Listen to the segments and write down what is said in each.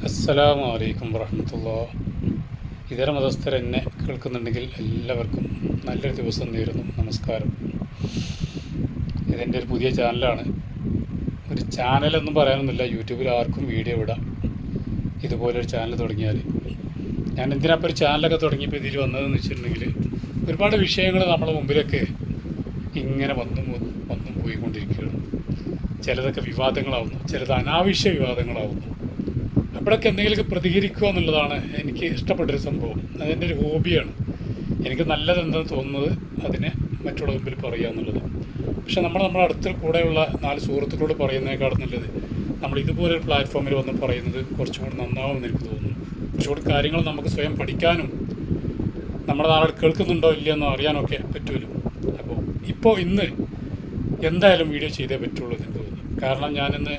അസ്സലാമു അലൈക്കും വറഹ്മത്തുള്ളാഹി. ഇതര മതസ്ഥരെന്നെ കേൾക്കുന്നുണ്ടെങ്കിൽ എല്ലാവർക്കും നല്ലൊരു ദിവസം നേരുന്നു. നമസ്കാരം. ഇതെൻ്റെ ഒരു പുതിയ ചാനലാണ്. ഒരു ചാനലൊന്നും പറയാനൊന്നുമില്ല, യൂട്യൂബിൽ ആർക്കും വീഡിയോ വിടാം. ഇതുപോലൊരു ചാനൽ തുടങ്ങിയാൽ ഞാൻ എന്തിനാപ്പോൾ ഒരു ചാനലൊക്കെ തുടങ്ങിയപ്പോൾ ഇതിൽ വന്നതെന്ന് വെച്ചിട്ടുണ്ടെങ്കിൽ ഒരുപാട് വിഷയങ്ങൾ നമ്മുടെ മുമ്പിലൊക്കെ ഇങ്ങനെ വന്നും പോയിക്കൊണ്ടിരിക്കുകയാണ്. ചിലതൊക്കെ വിവാദങ്ങളാവുന്നു, ചിലത് അനാവശ്യ വിവാദങ്ങളാവുന്നു. അപ്പോഴൊക്കെ എന്തെങ്കിലുമൊക്കെ പ്രതികരിക്കുക എന്നുള്ളതാണ് എനിക്ക് ഇഷ്ടപ്പെട്ടൊരു സംഭവം. അതെൻ്റെ ഒരു ഹോബിയാണ്. എനിക്ക് നല്ലതെന്തെന്ന് തോന്നുന്നത് അതിനെ മറ്റുള്ള മുമ്പിൽ പറയുക എന്നുള്ളത്. പക്ഷെ നമ്മുടെ അടുത്ത കൂടെയുള്ള 4 സുഹൃത്തുക്കളോട് പറയുന്നതിനേക്കാളും നല്ലത് നമ്മൾ ഇതുപോലൊരു പ്ലാറ്റ്ഫോമിൽ വന്ന് പറയുന്നത് കുറച്ചും കൂടി നന്നാവുമെന്ന് എനിക്ക് തോന്നുന്നു. കുറച്ചുകൂടി കാര്യങ്ങൾ നമുക്ക് സ്വയം പഠിക്കാനും നമ്മുടെ നാളെ കേൾക്കുന്നുണ്ടോ ഇല്ലയെന്നോ അറിയാനൊക്കെ പറ്റുമല്ലോ. അപ്പോൾ ഇന്ന് എന്തായാലും വീഡിയോ ചെയ്തേ പറ്റുള്ളൂ എന്ന് എനിക്ക് തോന്നുന്നു. കാരണം ഞാനിന്ന്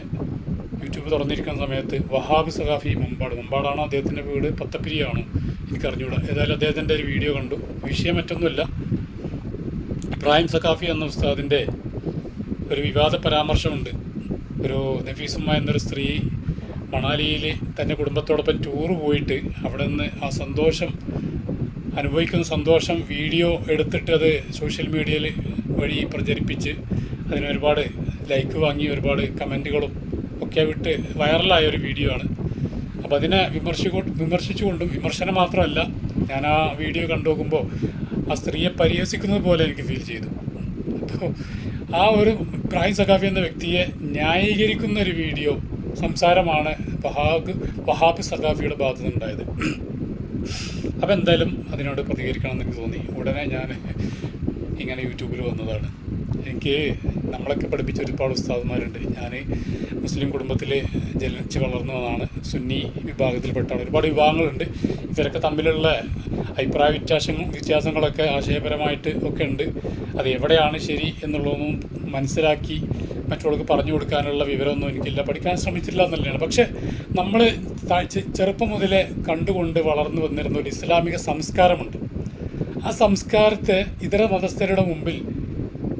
യൂട്യൂബ് തുറന്നിരിക്കുന്ന സമയത്ത് വഹാബ് സഖാഫി മുമ്പാടാണോ അദ്ദേഹത്തിൻ്റെ വീട്, പത്തപ്പിരിയാണോ എനിക്കറിഞ്ഞൂടാ. ഏതായാലും അദ്ദേഹത്തിൻ്റെ ഒരു വീഡിയോ കണ്ടു. വിഷയം മറ്റൊന്നുമില്ല, ഇബ്രാഹിം സഖാഫി എന്ന ഉസ്താദിൻ്റെ ഒരു വിവാദ പരാമർശമുണ്ട്. ഒരു നഫീസുമ്മ എന്നൊരു സ്ത്രീ മണാലിയിൽ തൻ്റെ കുടുംബത്തോടൊപ്പം ടൂറ് പോയിട്ട് അവിടെ നിന്ന് ആ സന്തോഷം അനുഭവിക്കുന്ന സന്തോഷം വീഡിയോ എടുത്തിട്ട് അത് സോഷ്യൽ മീഡിയയിൽ വഴി പ്രചരിപ്പിച്ച് അതിന് ഒരുപാട് ലൈക്ക് വാങ്ങി ഒരുപാട് കമൻറ്റുകളും ഒക്കെ വിട്ട് വൈറലായ ഒരു വീഡിയോ ആണ്. അപ്പോൾ അതിനെ വിമർശിച്ചുകൊണ്ടും, വിമർശനം മാത്രമല്ല, ഞാൻ ആ വീഡിയോ കണ്ടു നോക്കുമ്പോൾ ആ സ്ത്രീയെ പരിഹസിക്കുന്നത് പോലെ എനിക്ക് ഫീൽ ചെയ്തു. അപ്പോൾ ആ ഒരു ഇബ്രാഹിം സഖാഫി എന്ന വ്യക്തിയെ ന്യായീകരിക്കുന്ന ഒരു വീഡിയോ സംസാരമാണ് വഹാബ് സഖാഫിയുടെ ഭാഗത്തു നിന്നുണ്ടായത്. അപ്പോൾ എന്തായാലും അതിനോട് പ്രതികരിക്കണം എന്ന് എനിക്ക് തോന്നി. ഉടനെ ഞാൻ ഇങ്ങനെ യൂട്യൂബിൽ വന്നതാണ്. എനിക്ക് നമ്മളൊക്കെ പഠിപ്പിച്ച ഒരുപാട് ഉസ്താദന്മാരുണ്ട്. ഞാൻ മുസ്ലിം കുടുംബത്തിൽ ജനിച്ച് വളർന്നതാണ്. സുന്നി വിഭാഗത്തിൽപ്പെട്ടാണ്. ഒരുപാട് വിഭാഗങ്ങളുണ്ട്. ഇവരൊക്കെ തമ്മിലുള്ള അഭിപ്രായ വ്യത്യാസങ്ങളൊക്കെ ആശയപരമായിട്ട് ഒക്കെ ഉണ്ട്. അത് എവിടെയാണ് ശരി എന്നുള്ളതൊന്നും മനസ്സിലാക്കി മറ്റുള്ളവർക്ക് പറഞ്ഞു കൊടുക്കാനുള്ള വിവരമൊന്നും എനിക്കില്ല, പഠിക്കാൻ ശ്രമിച്ചില്ല എന്നുള്ളതാണ്. പക്ഷേ നമ്മൾ ചെറുപ്പം മുതലേ കണ്ടുകൊണ്ട് വളർന്നു വന്നിരുന്ന ഒരു ഇസ്ലാമിക സംസ്കാരമുണ്ട്. ആ സംസ്കാരത്തെ ഇതര മതസ്ഥരുടെ മുമ്പിൽ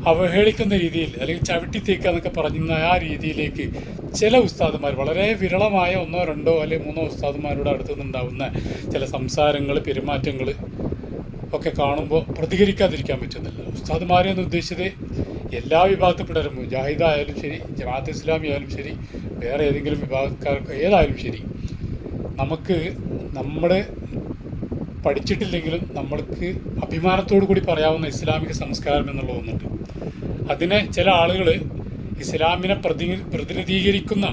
അവഹേളിക്കുന്ന രീതിയിൽ അല്ലെങ്കിൽ ചവിട്ടിത്തേക്കുക എന്നൊക്കെ പറയുന്ന ആ രീതിയിലേക്ക് ചില ഉസ്താദുമാർ, വളരെ വിരളമായ 1, 2 അല്ലെങ്കിൽ 3 ഉസ്താദുമാരുടെ അടുത്തു നിന്നുണ്ടാവുന്ന ചില സംസാരങ്ങൾ, പെരുമാറ്റങ്ങൾ ഒക്കെ കാണുമ്പോൾ പ്രതികരിക്കാതിരിക്കാൻ പറ്റുന്നില്ല. ഉസ്താദുമാരെന്ന് ഉദ്ദേശിച്ചത് എല്ലാ വിഭാഗത്തിൽപ്പെട്ടവരും, മുജാഹിദ് ആയാലും ശരി, ജമാഅത്ത് ഇസ്ലാമി ആയാലും ശരി, വേറെ ഏതെങ്കിലും വിഭാഗക്കാർക്ക് ഏതായാലും ശരി, നമ്മൾ പഠിച്ചിട്ടില്ലെങ്കിലും നമ്മൾക്ക് അഭിമാനത്തോടു കൂടി പറയാവുന്ന ഇസ്ലാമിക സംസ്കാരം എന്നുള്ള ഒന്നുണ്ട്. അതിനെ ചില ആളുകൾ ഇസ്ലാമിനെ പ്രതിനിധീകരിക്കുന്ന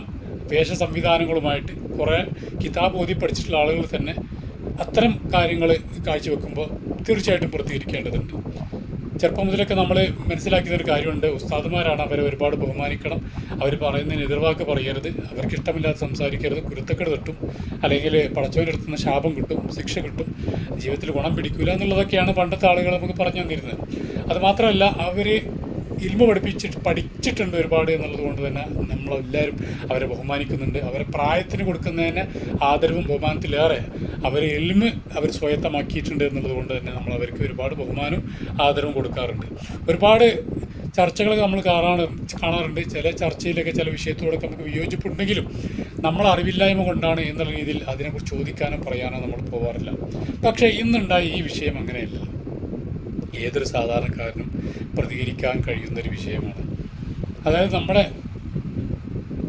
വേഷ സംവിധാനങ്ങളുമായിട്ട് കുറേ കിതാബ് ഓതി പഠിച്ചിട്ടുള്ള ആളുകൾ തന്നെ അത്തരം കാര്യങ്ങൾ കാഴ്ചവെക്കുമ്പോൾ തീർച്ചയായിട്ടും പ്രതികരിക്കേണ്ടതുണ്ട്. ചെറുപ്പം മുതലൊക്കെ നമ്മൾ മനസ്സിലാക്കിയൊരു കാര്യമുണ്ട്, ഉസ്താദുമാരാണ്, അവരെ ഒരുപാട് ബഹുമാനിക്കണം, അവർ പറയുന്നതിന് എതിർവാക്ക് പറയരുത്, അവർക്ക് ഇഷ്ടമില്ലാതെ സംസാരിക്കരുത്, കുരുത്തക്കേട് തട്ടും, അല്ലെങ്കിൽ പടച്ചവനെടുത്തുന്ന ശാപം കിട്ടും, ശിക്ഷ കിട്ടും, ജീവിതത്തിൽ ഗുണം പിടിക്കില്ല എന്നുള്ളതൊക്കെയാണ് പണ്ടത്തെ ആളുകൾ നമുക്ക് പറഞ്ഞു തന്നിരുന്നത്. അതുമാത്രമല്ല, അവർ ഇൽമ പഠിച്ചിട്ടുണ്ട് ഒരുപാട് എന്നുള്ളത് കൊണ്ട് തന്നെ നമ്മളെല്ലാവരും അവരെ ബഹുമാനിക്കുന്നുണ്ട്. അവരെ പ്രായത്തിന് കൊടുക്കുന്നതിന് ആദരവും ബഹുമാനത്തിലേറെ അവരെ അവർ സ്വായത്തമാക്കിയിട്ടുണ്ട് എന്നുള്ളത് കൊണ്ട് തന്നെ നമ്മൾ അവർക്ക് ഒരുപാട് ബഹുമാനവും ആദരവും കൊടുക്കാറുണ്ട്. ഒരുപാട് ചർച്ചകൾ നമ്മൾ കാണാറുണ്ട്. ചില ചർച്ചയിലൊക്കെ ചില വിഷയത്തോടൊക്കെ നമുക്ക് വിയോജിപ്പുണ്ടെങ്കിലും നമ്മൾ അറിവില്ലായ്മ കൊണ്ടാണ് എന്നുള്ള രീതിയിൽ അതിനെക്കുറിച്ച് ചോദിക്കാനോ പറയാനോ നമ്മൾ പോകാറില്ല. പക്ഷേ ഇന്നുണ്ടായ ഈ വിഷയം അങ്ങനെയല്ല. ഏതൊരു സാധാരണക്കാരനും പ്രതികരിക്കാൻ കഴിയുന്നൊരു വിഷയമാണ്. അതായത് നമ്മുടെ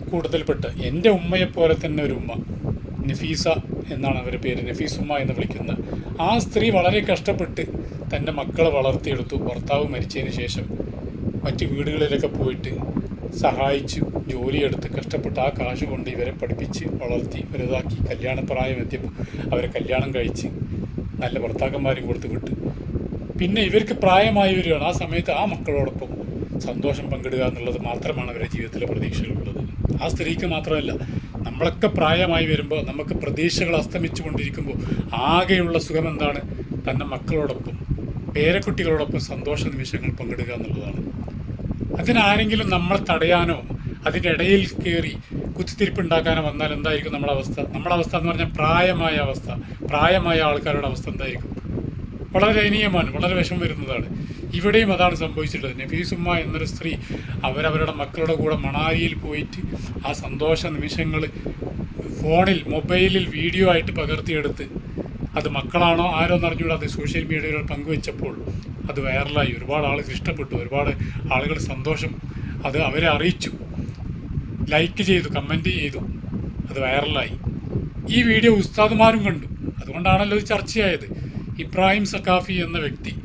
കൂട്ടത്തിൽപ്പെട്ട് എൻ്റെ ഉമ്മയെപ്പോലെ തന്നെ ഒരു ഉമ്മ, നഫീസ എന്നാണ് അവരുടെ പേര്, നഫീസുമ്മ എന്ന് വിളിക്കുന്ന ആ സ്ത്രീ വളരെ കഷ്ടപ്പെട്ട് തൻ്റെ മക്കളെ വളർത്തിയെടുത്തു. ഭർത്താവ് മരിച്ചതിന് ശേഷം മറ്റ് വീടുകളിലൊക്കെ പോയിട്ട് സഹായിച്ചു, ജോലിയെടുത്ത് കഷ്ടപ്പെട്ട് ആ കാശ് കൊണ്ട് ഇവരെ പഠിപ്പിച്ച് വളർത്തി വലുതാക്കി കല്യാണപ്രായം എത്തിയപ്പോൾ അവരെ കല്യാണം കഴിച്ച് നല്ല ഭർത്താക്കന്മാരും കൊടുത്ത് വിട്ട് പിന്നെ ഇവർക്ക് പ്രായമായി വരികയാണ്. ആ സമയത്ത് ആ മക്കളോടൊപ്പം സന്തോഷം പങ്കിടുക എന്നുള്ളത് മാത്രമാണ് അവരുടെ ജീവിതത്തിലെ പ്രതീക്ഷകളുള്ളത്. ആ സ്ത്രീക്ക് മാത്രമല്ല, നമ്മളൊക്കെ പ്രായമായി വരുമ്പോൾ നമുക്ക് പ്രതീക്ഷകൾ അസ്തമിച്ചു കൊണ്ടിരിക്കുമ്പോൾ ആകെയുള്ള സുഖം എന്താണ്? തൻ്റെ മക്കളോടൊപ്പം, പേരക്കുട്ടികളോടൊപ്പം സന്തോഷ നിമിഷങ്ങൾ പങ്കിടുക എന്നുള്ളതാണ്. അതിനാരെങ്കിലും നമ്മളെ തടയാനോ അതിൻ്റെ ഇടയിൽ കയറി കുത്തിത്തിരിപ്പുണ്ടാക്കാനോ വന്നാൽ എന്തായിരിക്കും നമ്മുടെ അവസ്ഥ? നമ്മുടെ അവസ്ഥ എന്ന് പറഞ്ഞാൽ പ്രായമായ ആൾക്കാരുടെ അവസ്ഥ എന്തായിരിക്കും? വളരെ ദയനീയമാണ്, വളരെ വിഷമം വരുന്നതാണ്. ഇവിടെയും അതാണ് സംഭവിച്ചിട്ടുള്ളത്. നഫീസുമ്മ എന്നൊരു സ്ത്രീ അവരവരുടെ മക്കളുടെ കൂടെ മണാലിയിൽ പോയിട്ട് ആ സന്തോഷ നിമിഷങ്ങൾ ഫോണിൽ മൊബൈലിൽ വീഡിയോ ആയിട്ട് പകർത്തിയെടുത്ത് അത് മക്കളാണോ ആരോ എന്നറിഞ്ഞൂടെ അത് സോഷ്യൽ മീഡിയയിൽ പങ്കുവെച്ചപ്പോൾ അത് വൈറലായി. ഒരുപാട് ആളുകൾ ഇഷ്ടപ്പെട്ടു, ഒരുപാട് ആളുകൾ സന്തോഷം അത് അവരെ അറിയിച്ചു, ലൈക്ക് ചെയ്തു, കമൻറ്റ് ചെയ്തു, അത് വൈറലായി. ഈ വീഡിയോ ഉസ്താദുമാരും കണ്ടു. അതുകൊണ്ടാണല്ലോ ഇത് ചർച്ചയായത്. ഇബ്രാഹിം സഖാഫി എന്ന വ്യക്തി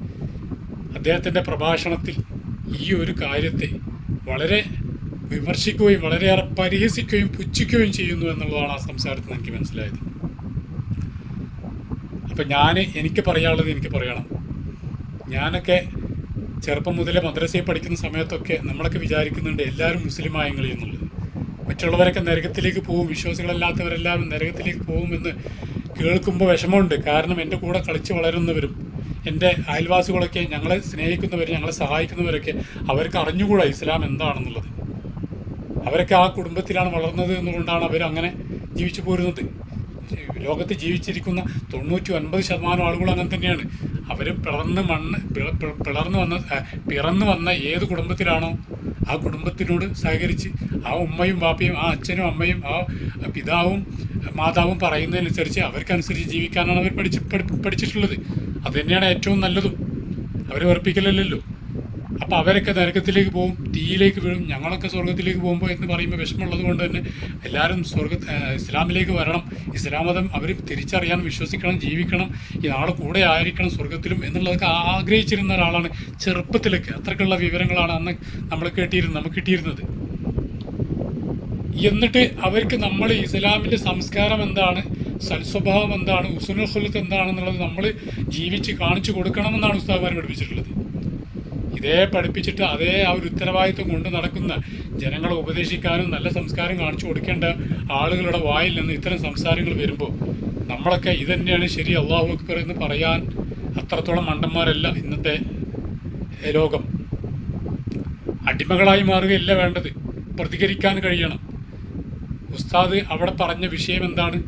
അദ്ദേഹത്തിൻ്റെ പ്രഭാഷണത്തിൽ ഈ ഒരു കാര്യത്തെ വളരെ വിമർശിക്കുകയും വളരെയേറെ പരിഹസിക്കുകയും പുച്ഛിക്കുകയും ചെയ്യുന്നു എന്നുള്ളതാണ് ആ സംസാരത്തിൽ എനിക്ക് മനസ്സിലായത്. അപ്പം എനിക്ക് പറയാനുള്ളത് എനിക്ക് പറയണം. ഞാനൊക്കെ ചെറുപ്പം മുതലേ മദ്രസയിൽ പഠിക്കുന്ന സമയത്തൊക്കെ നമ്മളൊക്കെ വിചാരിക്കുന്നുണ്ട് എല്ലാവരും മുസ്ലിമായെങ്കിൽ എന്നുള്ളത്. മറ്റുള്ളവരൊക്കെ നരകത്തിലേക്ക് പോകും, വിശ്വാസികളല്ലാത്തവരെല്ലാം നരകത്തിലേക്ക് പോകുമെന്ന് കേൾക്കുമ്പോൾ വിഷമമുണ്ട്. കാരണം എൻ്റെ കൂടെ കളിച്ച് വളരുന്നവരും എൻ്റെ അയൽവാസികളൊക്കെ, ഞങ്ങളെ സ്നേഹിക്കുന്നവർ, ഞങ്ങളെ സഹായിക്കുന്നവരൊക്കെ അവർക്ക് അറിഞ്ഞുകൂടാ ഇസ്ലാം എന്താണെന്നുള്ളത്. അവരൊക്കെ ആ കുടുംബത്തിലാണ് വളർന്നത് എന്നുകൊണ്ടാണ് അവരങ്ങനെ ജീവിച്ചു പോരുന്നത്. ലോകത്ത് ജീവിച്ചിരിക്കുന്ന 99% ആളുകൾ അങ്ങനെ തന്നെയാണ്. അവർ പിറന്നു വന്ന ഏത് കുടുംബത്തിലാണോ ആ കുടുംബത്തിനോട് സഹകരിച്ച് ആ ഉമ്മയും ബാപ്പയും ആ അച്ഛനും അമ്മയും ആ പിതാവും മാതാവും പറയുന്നതിനനുസരിച്ച് അവർക്കനുസരിച്ച് ജീവിക്കാനാണ് അവർ പഠിച്ചിട്ടുള്ളത്. അത് തന്നെയാണ് ഏറ്റവും നല്ലതും. അവർ വെറുപ്പിക്കലല്ലോ. അപ്പോൾ അവരൊക്കെ നരകത്തിലേക്ക് പോകും, തീയിലേക്ക് വീഴും. ഞങ്ങളൊക്കെ സ്വർഗത്തിലേക്ക് പോകുമ്പോൾ എന്ന് പറയുമ്പോൾ വിഷമമുള്ളത് കൊണ്ട് തന്നെ എല്ലാവരും ഇസ്ലാമിലേക്ക് വരണം, ഇസ്ലാം മതം അവർ തിരിച്ചറിയാൻ, വിശ്വസിക്കണം, ജീവിക്കണം, ഈ നാളെ കൂടെ ആയിരിക്കണം സ്വർഗത്തിലും എന്നുള്ളതൊക്കെ ആഗ്രഹിച്ചിരുന്ന ഒരാളാണ് ചെറുപ്പത്തിലൊക്കെ. അത്രയ്ക്കുള്ള വിവരങ്ങളാണ് അന്ന് നമുക്ക് കിട്ടിയിരുന്നത്. എന്നിട്ട് അവർക്ക് നമ്മൾ ഇസ്ലാമിൻ്റെ സംസ്കാരം എന്താണ്, സൽസ്വഭാവം എന്താണ്, ഉസ്നുൽ ഖുലുഖ് എന്താണെന്നുള്ളത് നമ്മൾ ജീവിച്ച് കാണിച്ചു കൊടുക്കണമെന്നാണ് ഉസ്താദുമാർ പഠിപ്പിച്ചിട്ടുള്ളത്. ഇതേ പഠിപ്പിച്ചിട്ട് അതേ ആ ഒരു ഉത്തരവാദിത്വം കൊണ്ട് നടക്കുന്ന, ജനങ്ങളെ ഉപദേശിക്കാനും നല്ല സംസ്കാരം കാണിച്ചു കൊടുക്കേണ്ട ആളുകളുടെ വായിൽ നിന്ന് ഇത്തരം സംസാരങ്ങൾ വരുമ്പോൾ നമ്മളൊക്കെ ഇതന്നെയാണ് ശരി, അള്ളാഹു അക്ബർ എന്ന് പറയാൻ അത്രത്തോളം മണ്ടന്മാരല്ല ഇന്നത്തെ ലോകം. അടിമകളായി മാറുകയല്ല വേണ്ടത്, പ്രതികരിക്കാൻ കഴിയണം. ഉസ്താദ് അവിടെ പറഞ്ഞ വിഷയം എന്താണ്?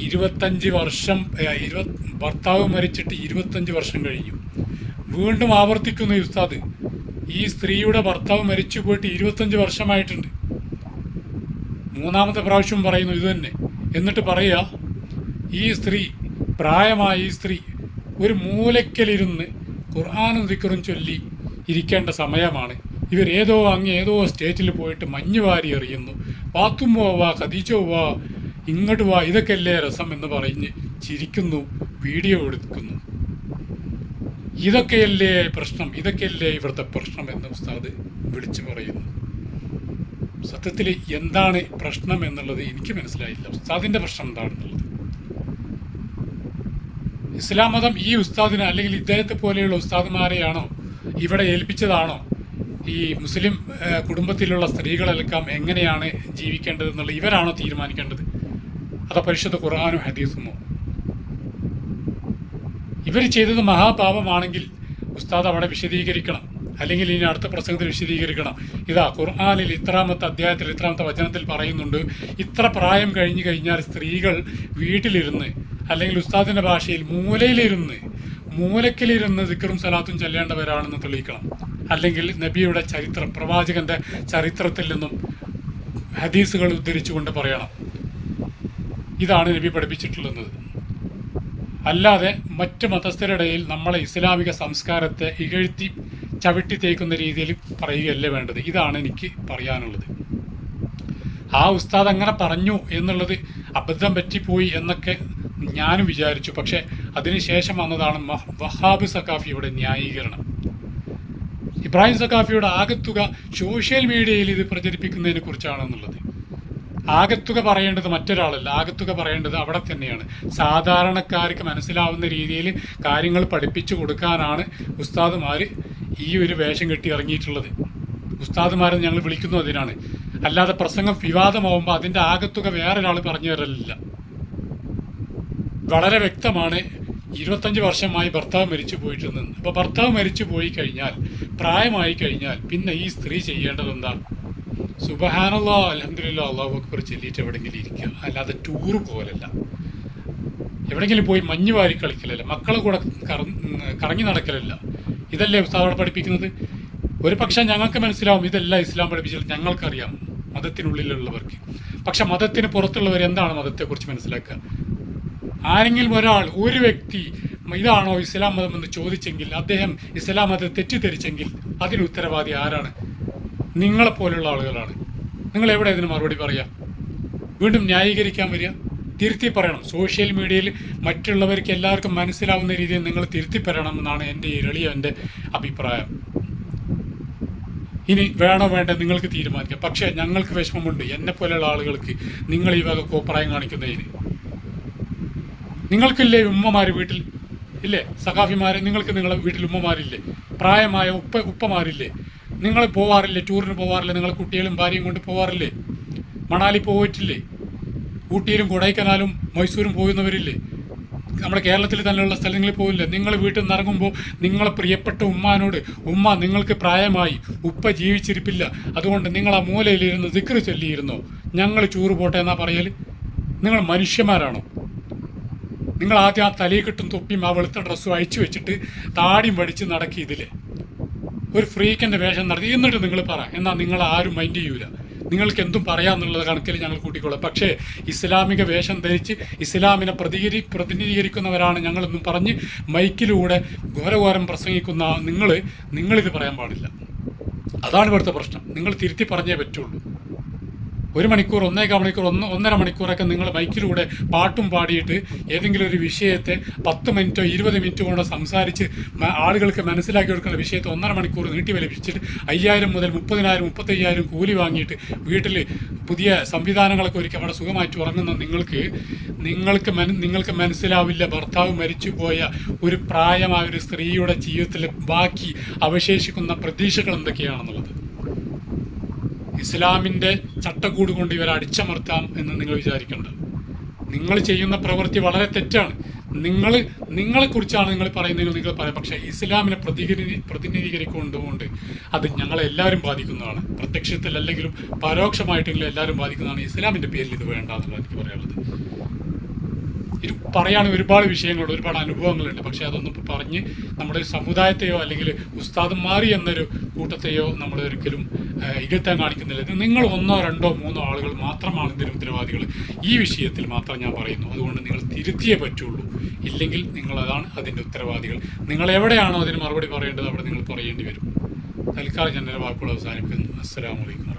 25 വർഷം, ഭർത്താവ് മരിച്ചിട്ട് 25 വർഷം കഴിഞ്ഞു. വീണ്ടും ആവർത്തിക്കുന്നു ഈ ഉസ്താദ്, ഈ സ്ത്രീയുടെ ഭർത്താവ് മരിച്ചു പോയിട്ട് 25 വർഷമായിട്ടുണ്ട്. മൂന്നാമത്തെ പ്രാവശ്യം പറയുന്നു ഇത് തന്നെ. എന്നിട്ട് പറയുക, ഈ സ്ത്രീ, പ്രായമായ ഈ സ്ത്രീ ഒരു മൂലയ്ക്കലിരുന്ന് ഖുർആനും ദിക്റും ചൊല്ലി ഇരിക്കേണ്ട സമയമാണ്. ഇവരേതോ ഏതോ സ്റ്റേറ്റിൽ പോയിട്ട് മഞ്ഞ് വാരി എറിയുന്നു. പാത്തുമ്മോ വാ, ഖദീജോ വാ, ഇങ്ങോട്ട് വാ, ഇതൊക്കെയല്ലേ രസം എന്ന് പറഞ്ഞ് ചിരിക്കുന്നു, വീഡിയോ എടുക്കുന്നു. ഇതൊക്കെയല്ലേ പ്രശ്നം, ഇതൊക്കെയല്ലേ ഇവിടുത്തെ പ്രശ്നം എന്ന് ഉസ്താദ് വിളിച്ചു പറയുന്നു. സത്യത്തിൽ എന്താണ് പ്രശ്നം എന്നുള്ളത് എനിക്ക് മനസ്സിലായില്ല. ഉസ്താദിൻ്റെ പ്രശ്നം എന്താണെന്നുള്ളത്. ഇസ്ലാം മതം ഈ ഉസ്താദിനെ അല്ലെങ്കിൽ ഇദ്ദേഹത്തെ പോലെയുള്ള ഉസ്താദുമാരെയാണോ ഇവിടെ ഏൽപ്പിച്ചതാണോ ഈ മുസ്ലിം കുടുംബത്തിലുള്ള സ്ത്രീകളെല്ലാം എങ്ങനെയാണ് ജീവിക്കേണ്ടതെന്നുള്ള ഇവരാണോ തീരുമാനിക്കേണ്ടത്? അതോ പരിശുദ്ധ ഖുർആനും ഹദീസുമോ? ഇവർ ചെയ്തത് മഹാപാപമാണെങ്കിൽ ഉസ്താദ് അവിടെ വിശദീകരിക്കണം, അല്ലെങ്കിൽ ഇനി അടുത്ത പ്രസംഗത്തിൽ വിശദീകരിക്കണം. ഇതാ ഖുർആനിൽ ഇത്രാമത്തെ അധ്യായത്തിൽ ഇത്രാമത്തെ വചനത്തിൽ പറയുന്നുണ്ട്, ഇത്ര പ്രായം കഴിഞ്ഞു കഴിഞ്ഞാൽ സ്ത്രീകൾ വീട്ടിലിരുന്ന്, അല്ലെങ്കിൽ ഉസ്താദിൻ്റെ ഭാഷയിൽ മൂലക്കിലിരുന്ന് ദിക്റും സലാത്തും ചെല്ലേണ്ടവരാണെന്ന് തെളിയിക്കണം. അല്ലെങ്കിൽ നബിയുടെ ചരിത്രം, പ്രവാചകന്റെ ചരിത്രത്തിൽ നിന്നും ഹദീസുകൾ ഉദ്ധരിച്ചുകൊണ്ട് പറയണം, ഇതാണ് നബി പഠിപ്പിച്ചിട്ടുള്ളത്. അല്ലാതെ മറ്റ് മതസ്ഥരുടെയിൽ നമ്മളെ ഇസ്ലാമിക സംസ്കാരത്തെ ഇകഴ്ത്തി ചവിട്ടി തേക്കുന്ന രീതിയിൽ പറയുകയല്ല വേണ്ടത്. ഇതാണ് എനിക്ക് പറയാനുള്ളത്. ആ ഉസ്താദ് അങ്ങനെ പറഞ്ഞു എന്നുള്ളത് അബദ്ധം പറ്റിപ്പോയി എന്നൊക്കെ ഞാനും വിചാരിച്ചു. പക്ഷേ അതിനുശേഷം വന്നതാണ് വഹാബ് സഖാഫിയുടെ ന്യായീകരണം. ഇബ്രാഹിം സഖാഫിയുടെ ആകത്തുക സോഷ്യൽ മീഡിയയിൽ ഇത് പ്രചരിപ്പിക്കുന്നതിനെ കുറിച്ചാണെന്നുള്ളത്. ആകത്തുക പറയേണ്ടത് മറ്റൊരാളല്ല, ആകത്തുക പറയേണ്ടത് അവിടെ തന്നെയാണ്. സാധാരണക്കാർക്ക് മനസ്സിലാവുന്ന രീതിയിൽ കാര്യങ്ങൾ പഠിപ്പിച്ചു കൊടുക്കാനാണ് ഉസ്താദുമാർ ഈ ഒരു വേഷം കെട്ടി ഇറങ്ങിയിട്ടുള്ളത്. ഉസ്താദുമാരെ ഞങ്ങൾ വിളിക്കുന്നു അതിനാണ്. അല്ലാതെ പ്രസംഗം വിവാദമാവുമ്പോൾ അതിൻ്റെ ആകത്തുക വേറൊരാൾ പറഞ്ഞു തരലില്ല. വളരെ വ്യക്തമാണ്. 25 വർഷമായി ഭർത്താവ് മരിച്ചു പോയിട്ടുണ്ട്. അപ്പോൾ ഭർത്താവ് മരിച്ചു പോയി കഴിഞ്ഞാൽ, പ്രായമായി കഴിഞ്ഞാൽ പിന്നെ ഈ സ്ത്രീ ചെയ്യേണ്ടത് എന്താ? സുബ്ഹാനല്ലാഹ്, അൽഹംദുലില്ലാഹ്, അല്ലാഹു അക്ബർ ചൊല്ലിയിട്ട് എവിടെയെങ്കിലും ഇരിക്കുക. അല്ലാതെ ടൂറ് പോലല്ല, എവിടെയെങ്കിലും പോയി മഞ്ഞ് വാരി കളിക്കലല്ല, മക്കളെ കൂടെ കറങ്ങി നടക്കലല്ല. ഇതല്ലേ ഉസ്താദ് പഠിപ്പിക്കുന്നത്? ഒരു പക്ഷേ ഞങ്ങൾക്ക് മനസ്സിലാവും ഇതെല്ലാം ഇസ്ലാം പഠിപ്പിച്ചാൽ, ഞങ്ങൾക്കറിയാം. മതത്തിനുള്ളിലുള്ളവർക്ക്. പക്ഷെ മതത്തിന് പുറത്തുള്ളവർ എന്താണ് മതത്തെക്കുറിച്ച് മനസ്സിലാക്കുക? ആരെങ്കിലും ഒരു വ്യക്തി ഇതാണോ ഇസ്ലാം മതം എന്ന് ചോദിച്ചെങ്കിൽ, അദ്ദേഹം ഇസ്ലാം മതത്തെ തെറ്റിദ്ധരിച്ചെങ്കിൽ അതിന് ഉത്തരവാദി ആരാണ്? നിങ്ങളെപ്പോലുള്ള ആളുകളാണ്. നിങ്ങൾ എവിടെ ഇതിന് മറുപടി പറയുക? വീണ്ടും ന്യായീകരിക്കാൻ വരിക? തിരുത്തി പറയണം. സോഷ്യൽ മീഡിയയിൽ മറ്റുള്ളവർക്ക് എല്ലാവർക്കും മനസ്സിലാവുന്ന രീതിയിൽ നിങ്ങൾ തിരുത്തി പറയണം എന്നാണ് എൻ്റെ എൻ്റെ അഭിപ്രായം. ഇനി വേണോ വേണ്ട നിങ്ങൾക്ക് തീരുമാനിക്കാം. പക്ഷേ ഞങ്ങൾക്ക് വിഷമമുണ്ട്, എന്നെപ്പോലെയുള്ള ആളുകൾക്ക് നിങ്ങൾ ഈ വക കോപ്രായം കാണിക്കുന്നതിന്. നിങ്ങൾക്കില്ലേ ഉമ്മമാർ വീട്ടിൽ ഇല്ലേ? സഖാഫിമാർ, നിങ്ങൾക്ക് നിങ്ങളെ വീട്ടിൽ ഉമ്മമാരില്ലേ? പ്രായമായ ഉപ്പമാരില്ലേ? നിങ്ങൾ പോവാറില്ലേ? ടൂറിന് പോവാറില്ലേ? നിങ്ങൾ കുട്ടികളും ഭാര്യയും കൊണ്ട് പോവാറില്ലേ? മണാലി പോയിട്ടില്ലേ? ഊട്ടിയിലും കൊടൈക്കനാലും മൈസൂരും പോകുന്നവരില്ലേ? നമ്മുടെ കേരളത്തിൽ തന്നെയുള്ള സ്ഥലങ്ങളിൽ പോകില്ലേ? നിങ്ങൾ വീട്ടിൽ നിന്ന് ഇറങ്ങുമ്പോൾ നിങ്ങളെ പ്രിയപ്പെട്ട ഉമ്മാനോട്, ഉമ്മ നിങ്ങൾക്ക് പ്രായമായി, ഉപ്പ ജീവിച്ചിരിപ്പില്ല, അതുകൊണ്ട് നിങ്ങൾ ആ മൂലയിലിരുന്ന് ദിക്ർ ചൊല്ലിയിരുന്നോ, ഞങ്ങൾ ടൂറ് പോട്ടെ എന്നാ പറയൽ? നിങ്ങൾ മനുഷ്യന്മാരാണോ? നിങ്ങൾ ആദ്യം ആ തലയിൽ കിട്ടും തൊപ്പിയും ആ വെളുത്ത ഡ്രസ്സും അഴിച്ചു വെച്ചിട്ട് താടിയും വടിച്ച് നടക്കി ഇതിൽ ഒരു ഫ്രീക്കിൻ്റെ വേഷം നടത്തി. എന്നിട്ട് നിങ്ങൾ പറ, എന്നാൽ നിങ്ങൾ ആരും മൈൻഡ് ചെയ്യൂല. നിങ്ങൾക്ക് എന്തും പറയാമെന്നുള്ള കണക്കിൽ ഞങ്ങൾ കൂട്ടിക്കൊള്ളാം. പക്ഷേ ഇസ്ലാമിക വേഷം ധരിച്ച് ഇസ്ലാമിനെ പ്രതിനിധീകരിക്കുന്നവരാണ് ഞങ്ങളെന്നും പറഞ്ഞ് മൈക്കിലൂടെ ഘോരഘോരം പ്രസംഗിക്കുന്ന നിങ്ങളിത് പറയാൻ പാടില്ല. അതാണ് ഇവിടുത്തെ പ്രശ്നം. നിങ്ങൾ തിരുത്തി പറഞ്ഞേ പറ്റുള്ളൂ. 1 മണിക്കൂർ, 1.25 മണിക്കൂർ, 1.5 മണിക്കൂറൊക്കെ നിങ്ങൾ മൈക്കിലൂടെ പാട്ടും പാടിയിട്ട് ഏതെങ്കിലും ഒരു വിഷയത്തെ 10 മിനിറ്റോ 20 മിനിറ്റോ കൊണ്ട് സംസാരിച്ച് ആളുകൾക്ക് മനസ്സിലാക്കി കൊടുക്കുന്ന വിഷയത്തെ 1.5 മണിക്കൂർ നീട്ടി വലിപ്പിച്ചിട്ട് 5,000 മുതൽ 30,000 35,000 കൂലി വാങ്ങിയിട്ട് വീട്ടിൽ പുതിയ സംവിധാനങ്ങളൊക്കെ ഒരുക്കി അവിടെ സുഖമായിട്ട് ഉറങ്ങുന്ന നിങ്ങൾക്ക് മനസ്സിലാവില്ല ഭർത്താവ് മരിച്ചു പോയ ഒരു പ്രായമായ ഒരു സ്ത്രീയുടെ ജീവിതത്തിൽ ബാക്കി അവശേഷിക്കുന്ന പ്രതീക്ഷകൾ എന്തൊക്കെയാണെന്നുള്ളത്. ഇസ്ലാമിൻ്റെ ചട്ടക്കൂട് കൊണ്ട് ഇവരെ അടിച്ചമർത്താം എന്ന് നിങ്ങൾ വിചാരിക്കേണ്ട. നിങ്ങൾ ചെയ്യുന്ന പ്രവൃത്തി വളരെ തെറ്റാണ്. നിങ്ങളെക്കുറിച്ചാണ് നിങ്ങൾ പറയുന്നതെങ്കിൽ നിങ്ങൾ പറയാം. പക്ഷേ ഇസ്ലാമിനെ പ്രതിനിധീകരിക്കൊണ്ടുകൊണ്ട് അത് ഞങ്ങളെല്ലാവരും ബാധിക്കുന്നതാണ്. പ്രത്യക്ഷത്തിലല്ലെങ്കിലും പരോക്ഷമായിട്ടെങ്കിലും എല്ലാവരും ബാധിക്കുന്നതാണ്. ഇസ്ലാമിൻ്റെ പേരിൽ ഇത് വേണ്ട എന്നുള്ളത് എനിക്ക് പറയാനുള്ളത്. ഇത് പറയുകയാണെങ്കിൽ ഒരുപാട് വിഷയങ്ങളുണ്ട്, ഒരുപാട് അനുഭവങ്ങളുണ്ട്. പക്ഷേ അതൊന്നും പറഞ്ഞ് നമ്മുടെ സമുദായത്തെയോ അല്ലെങ്കിൽ ഉസ്താദ് മാറി എന്നൊരു കൂട്ടത്തെയോ നമ്മൾ ഒരിക്കലും ഇകഴ്ത്താൻ കാണിക്കുന്നില്ല. ഇത് നിങ്ങൾ 1, 2, 3 ആളുകൾ മാത്രമാണ് ഇതിന് ഉത്തരവാദികൾ. ഈ വിഷയത്തിൽ മാത്രം ഞാൻ പറയുന്നു. അതുകൊണ്ട് നിങ്ങൾ തിരുത്തിയേ പറ്റുള്ളൂ. ഇല്ലെങ്കിൽ നിങ്ങളതാണ് അതിൻ്റെ ഉത്തരവാദികൾ. നിങ്ങൾ എവിടെയാണോ അതിന് മറുപടി പറയേണ്ടത് അവിടെ നിങ്ങൾ പറയേണ്ടി വരും. തൽക്കാലം ഞാൻ എൻ്റെ വാക്കുകൾ അവസാനിപ്പിക്കുന്നു. അസ്സലാമു അലൈക്കും.